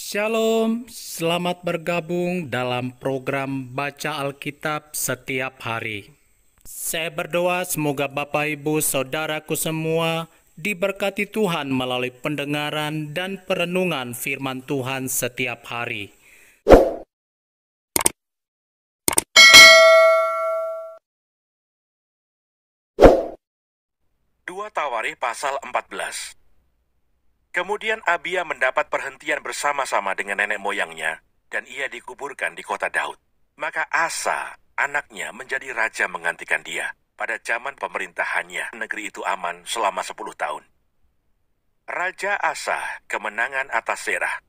Shalom, selamat bergabung dalam program Baca Alkitab setiap hari. Saya berdoa semoga Bapak Ibu Saudaraku semua diberkati Tuhan melalui pendengaran dan perenungan firman Tuhan setiap hari. Dua Tawarikh pasal 14. Kemudian Abia mendapat perhentian bersama-sama dengan nenek moyangnya, dan ia dikuburkan di kota Daud. Maka Asa, anaknya, menjadi raja menggantikan dia. Pada zaman pemerintahannya, negeri itu aman selama 10 tahun. Raja Asa, kemenangan atas Zerah.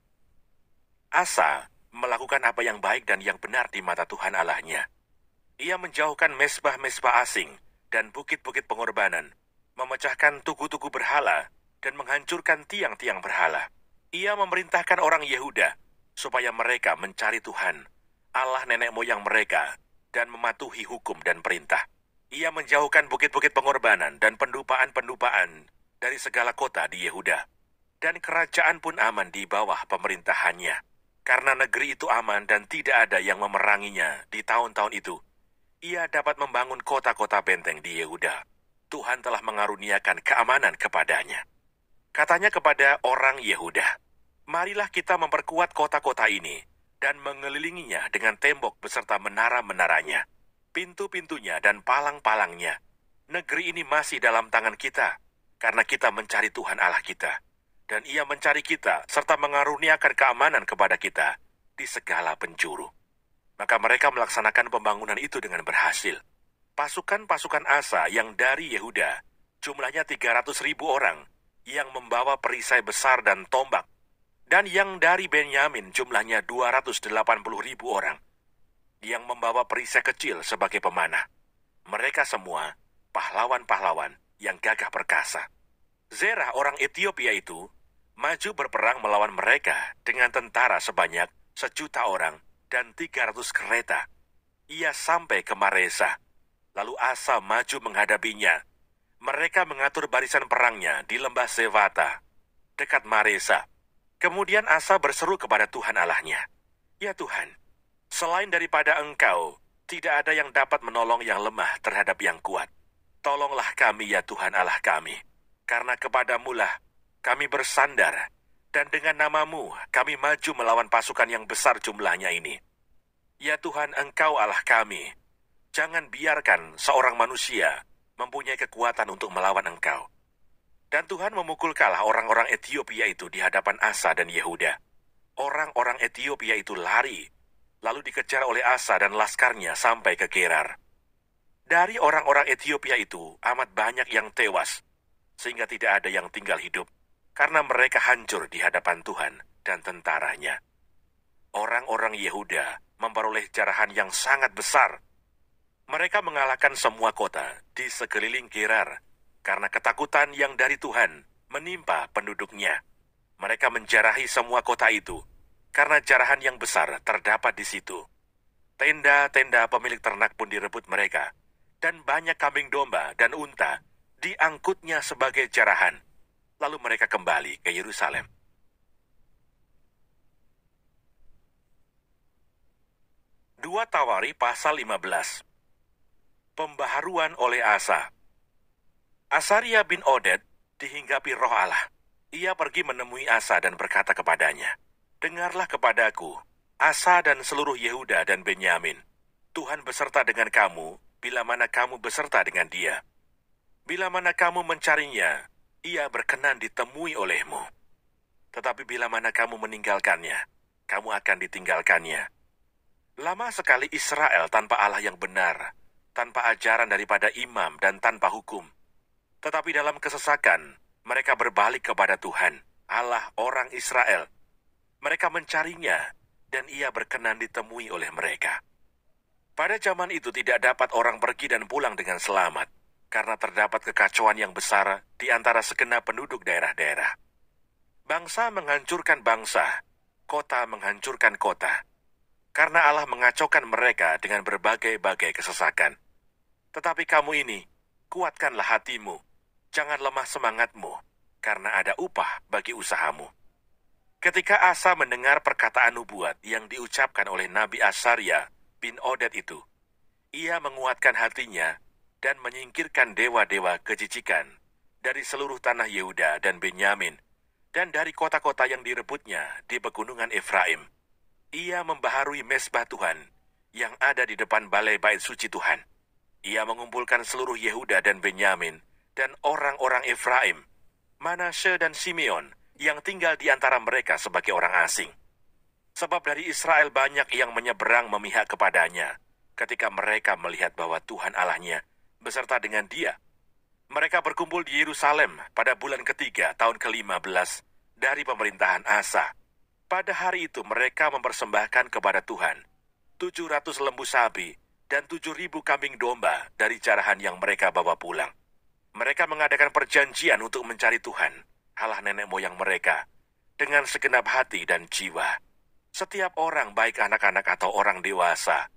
Asa melakukan apa yang baik dan yang benar di mata Tuhan Allahnya. Ia menjauhkan mezbah-mezbah asing dan bukit-bukit pengorbanan, memecahkan tugu-tugu berhala, dan menghancurkan tiang-tiang berhala. Ia memerintahkan orang Yehuda supaya mereka mencari Tuhan, Allah nenek moyang mereka, dan mematuhi hukum dan perintah. Ia menjauhkan bukit-bukit pengorbanan dan pendupaan-pendupaan dari segala kota di Yehuda. Dan kerajaan pun aman di bawah pemerintahannya. Karena negeri itu aman dan tidak ada yang memeranginya di tahun-tahun itu, ia dapat membangun kota-kota benteng di Yehuda. Tuhan telah mengaruniakan keamanan kepadanya. Katanya kepada orang Yehuda, "Marilah kita memperkuat kota-kota ini dan mengelilinginya dengan tembok beserta menara-menaranya, pintu-pintunya dan palang-palangnya. Negeri ini masih dalam tangan kita, karena kita mencari Tuhan Allah kita, dan Ia mencari kita serta mengaruniakan keamanan kepada kita di segala penjuru." Maka mereka melaksanakan pembangunan itu dengan berhasil. Pasukan-pasukan Asa yang dari Yehuda, jumlahnya 300.000 orang, yang membawa perisai besar dan tombak, dan yang dari Benyamin jumlahnya 280.000 orang, yang membawa perisai kecil sebagai pemanah. Mereka semua pahlawan-pahlawan yang gagah perkasa. Zerah orang Ethiopia itu maju berperang melawan mereka dengan tentara sebanyak 1.000.000 orang dan 300 kereta. Ia sampai ke Maresa. Lalu Asa maju menghadapinya. Mereka mengatur barisan perangnya di lembah Zevata, dekat Maresa. Kemudian Asa berseru kepada Tuhan Allahnya, "Ya Tuhan, selain daripada Engkau, tidak ada yang dapat menolong yang lemah terhadap yang kuat. Tolonglah kami ya Tuhan Allah kami, karena kepadamulah kami bersandar, dan dengan namamu kami maju melawan pasukan yang besar jumlahnya ini. Ya Tuhan, Engkau Allah kami, jangan biarkan seorang manusia mempunyai kekuatan untuk melawan Engkau." Dan Tuhan memukul kalah orang-orang Ethiopia itu di hadapan Asa dan Yehuda. Orang-orang Ethiopia itu lari, lalu dikejar oleh Asa dan laskarnya sampai ke Gerar. Dari orang-orang Ethiopia itu amat banyak yang tewas, sehingga tidak ada yang tinggal hidup, karena mereka hancur di hadapan Tuhan dan tentaranya. Orang-orang Yehuda memperoleh jarahan yang sangat besar. Mereka mengalahkan semua kota di sekeliling Gerar, karena ketakutan yang dari Tuhan menimpa penduduknya. Mereka menjarahi semua kota itu, karena jarahan yang besar terdapat di situ. Tenda-tenda pemilik ternak pun direbut mereka, dan banyak kambing domba dan unta diangkutnya sebagai jarahan. Lalu mereka kembali ke Yerusalem. Dua Tawarikh pasal 15. Pembaharuan oleh Asa. Asaria bin Oded dihinggapi roh Allah. Ia pergi menemui Asa dan berkata kepadanya, "Dengarlah kepadaku, Asa dan seluruh Yehuda dan Benyamin. Tuhan beserta dengan kamu, bila mana kamu beserta dengan dia. Bila mana kamu mencarinya, ia berkenan ditemui olehmu. Tetapi bila mana kamu meninggalkannya, kamu akan ditinggalkannya. Lama sekali Israel tanpa Allah yang benar, tanpa ajaran daripada imam dan tanpa hukum. Tetapi dalam kesesakan, mereka berbalik kepada Tuhan, Allah orang Israel. Mereka mencarinya, dan ia berkenan ditemui oleh mereka. Pada zaman itu tidak dapat orang pergi dan pulang dengan selamat, karena terdapat kekacauan yang besar di antara segenap penduduk daerah-daerah. Bangsa menghancurkan bangsa, kota menghancurkan kota, karena Allah mengacaukan mereka dengan berbagai-bagai kesesakan. Tetapi kamu ini, kuatkanlah hatimu, jangan lemah semangatmu, karena ada upah bagi usahamu. Ketika Asa mendengar perkataan nubuat yang diucapkan oleh Nabi Asaria bin Oded itu, ia menguatkan hatinya dan menyingkirkan dewa-dewa kejijikan dari seluruh tanah Yehuda dan Benyamin dan dari kota-kota yang direbutnya di pegunungan Efraim. Ia membaharui mezbah Tuhan yang ada di depan balai bait suci Tuhan. Ia mengumpulkan seluruh Yehuda dan Benyamin dan orang-orang Efraim, Manasye dan Simeon yang tinggal di antara mereka sebagai orang asing. Sebab dari Israel banyak yang menyeberang memihak kepadanya ketika mereka melihat bahwa Tuhan Allahnya beserta dengan dia. Mereka berkumpul di Yerusalem pada bulan ketiga tahun ke-15 dari pemerintahan Asa. Pada hari itu mereka mempersembahkan kepada Tuhan 700 lembu sapi dan 7.000 kambing domba dari jarahan yang mereka bawa pulang. Mereka mengadakan perjanjian untuk mencari Tuhan, Allah nenek moyang mereka, dengan segenap hati dan jiwa. Setiap orang, baik anak-anak atau orang dewasa,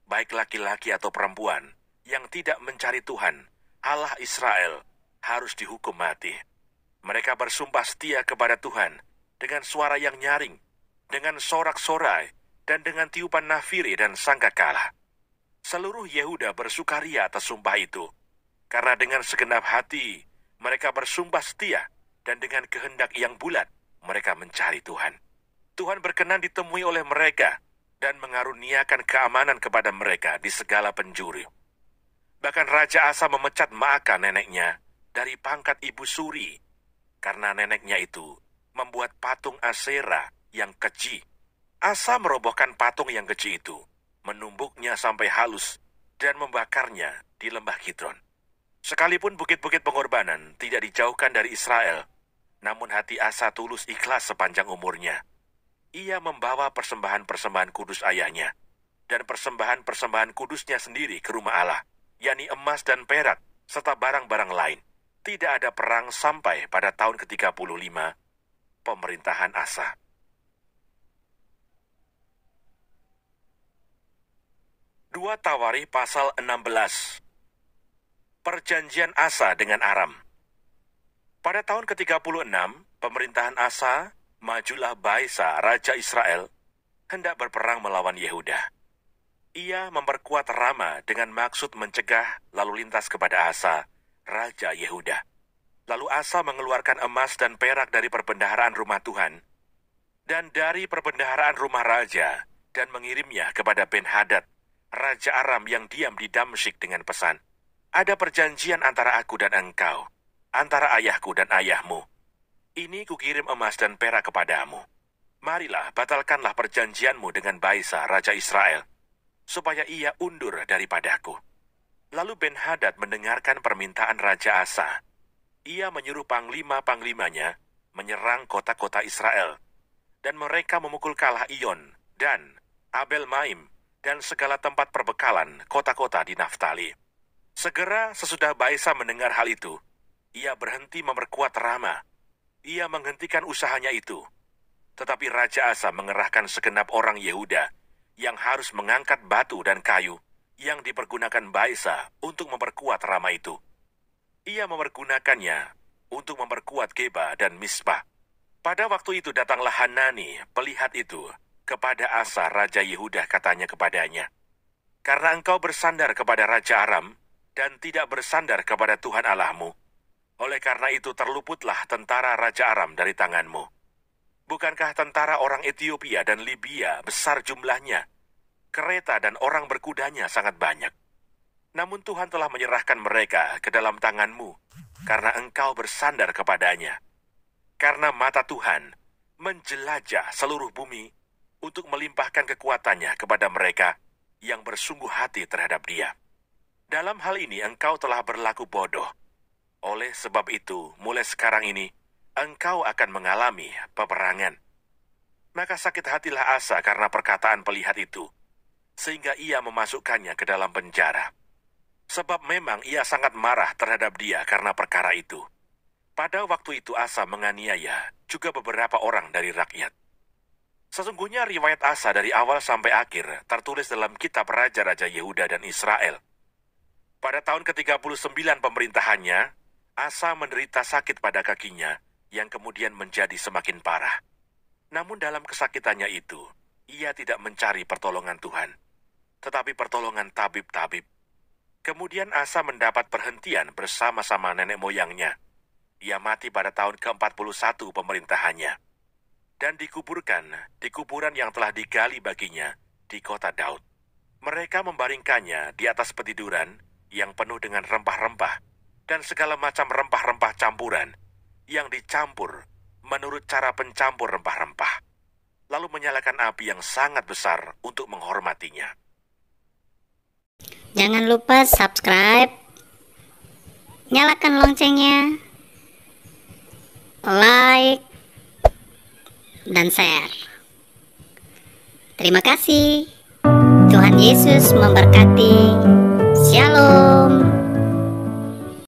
baik laki-laki atau perempuan, yang tidak mencari Tuhan, Allah Israel, harus dihukum mati. Mereka bersumpah setia kepada Tuhan dengan suara yang nyaring, dengan sorak-sorai, dan dengan tiupan nafiri dan sangkakala. Seluruh Yehuda bersukaria atas sumpah itu, karena dengan segenap hati mereka bersumpah setia, dan dengan kehendak yang bulat mereka mencari Tuhan. Tuhan berkenan ditemui oleh mereka dan mengaruniakan keamanan kepada mereka di segala penjuru. Bahkan Raja Asa memecat Maaka neneknya dari pangkat ibu suri, karena neneknya itu membuat patung Asera yang keji. Asa merobohkan patung yang keji itu, menumbuknya sampai halus, dan membakarnya di lembah Kidron. Sekalipun bukit-bukit pengorbanan tidak dijauhkan dari Israel, namun hati Asa tulus ikhlas sepanjang umurnya. Ia membawa persembahan-persembahan kudus ayahnya, dan persembahan-persembahan kudusnya sendiri ke rumah Allah, yakni emas dan perak, serta barang-barang lain. Tidak ada perang sampai pada tahun ke-35 pemerintahan Asa. Dua Tawarikh pasal 16. Perjanjian Asa dengan Aram. Pada tahun ke-36 pemerintahan Asa, majulah Baesa, Raja Israel, hendak berperang melawan Yehuda. Ia memperkuat Rama dengan maksud mencegah lalu lintas kepada Asa, Raja Yehuda. Lalu Asa mengeluarkan emas dan perak dari perbendaharaan rumah Tuhan dan dari perbendaharaan rumah raja dan mengirimnya kepada Ben-Hadad, Raja Aram yang diam di Damsyik dengan pesan, "Ada perjanjian antara aku dan engkau, antara ayahku dan ayahmu. Ini kukirim emas dan perak kepadamu. Marilah, batalkanlah perjanjianmu dengan Baesa, Raja Israel, supaya ia undur daripadaku." Lalu Ben-Hadad mendengarkan permintaan Raja Asa. Ia menyuruh panglima-panglimanya menyerang kota-kota Israel, dan mereka memukul kalah Iyon dan Abel-Maim dan segala tempat perbekalan kota-kota di Naftali. Segera sesudah Baesa mendengar hal itu, ia berhenti memperkuat Rama. Ia menghentikan usahanya itu. Tetapi Raja Asa mengerahkan segenap orang Yehuda yang harus mengangkat batu dan kayu yang dipergunakan Baesa untuk memperkuat Rama itu. Ia mempergunakannya untuk memperkuat Geba dan Mispa. Pada waktu itu datanglah Hanani, pelihat itu, kepada Asa, Raja Yehuda, katanya kepadanya, "Karena engkau bersandar kepada Raja Aram dan tidak bersandar kepada Tuhan Allahmu, oleh karena itu terluputlah tentara Raja Aram dari tanganmu. Bukankah tentara orang Ethiopia dan Libya besar jumlahnya? Kereta dan orang berkudanya sangat banyak. Namun Tuhan telah menyerahkan mereka ke dalam tanganmu, karena engkau bersandar kepadanya. Karena mata Tuhan menjelajah seluruh bumi untuk melimpahkan kekuatannya kepada mereka yang bersungguh hati terhadap Dia. Dalam hal ini engkau telah berlaku bodoh. Oleh sebab itu, mulai sekarang ini, engkau akan mengalami peperangan." Maka sakit hatilah Asa karena perkataan pelihat itu, sehingga ia memasukkannya ke dalam penjara. Sebab memang ia sangat marah terhadap dia karena perkara itu. Pada waktu itu Asa menganiaya juga beberapa orang dari rakyat. Sesungguhnya riwayat Asa dari awal sampai akhir tertulis dalam kitab Raja-Raja Yehuda dan Israel. Pada tahun ke-39 pemerintahannya, Asa menderita sakit pada kakinya yang kemudian menjadi semakin parah. Namun dalam kesakitannya itu, ia tidak mencari pertolongan Tuhan, tetapi pertolongan tabib-tabib. Kemudian Asa mendapat perhentian bersama-sama nenek moyangnya. Ia mati pada tahun ke-41 pemerintahannya, dan dikuburkan di kuburan yang telah digali baginya di kota Daud. Mereka membaringkannya di atas petiduran yang penuh dengan rempah-rempah dan segala macam rempah-rempah campuran yang dicampur menurut cara pencampur rempah-rempah, lalu menyalakan api yang sangat besar untuk menghormatinya. Jangan lupa subscribe, nyalakan loncengnya, like, dan share. Terima kasih. Tuhan Yesus memberkati. Shalom.